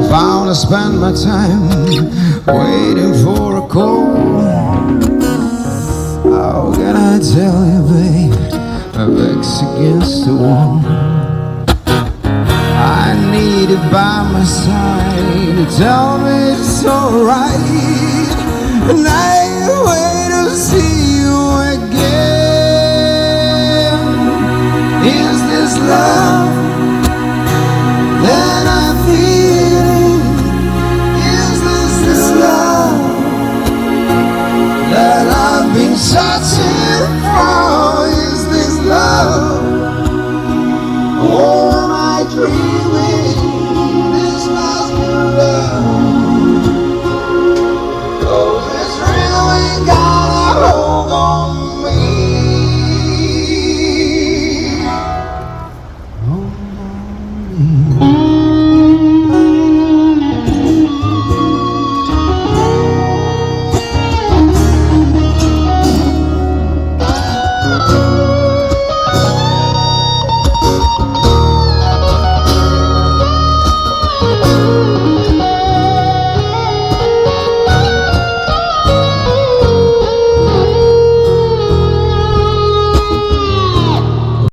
If I wanna spend my time waiting for a call, how can I tell you, babe? My back's against the wall. I need it by my side to tell me it's alright, and I wait to see you again. Is this love?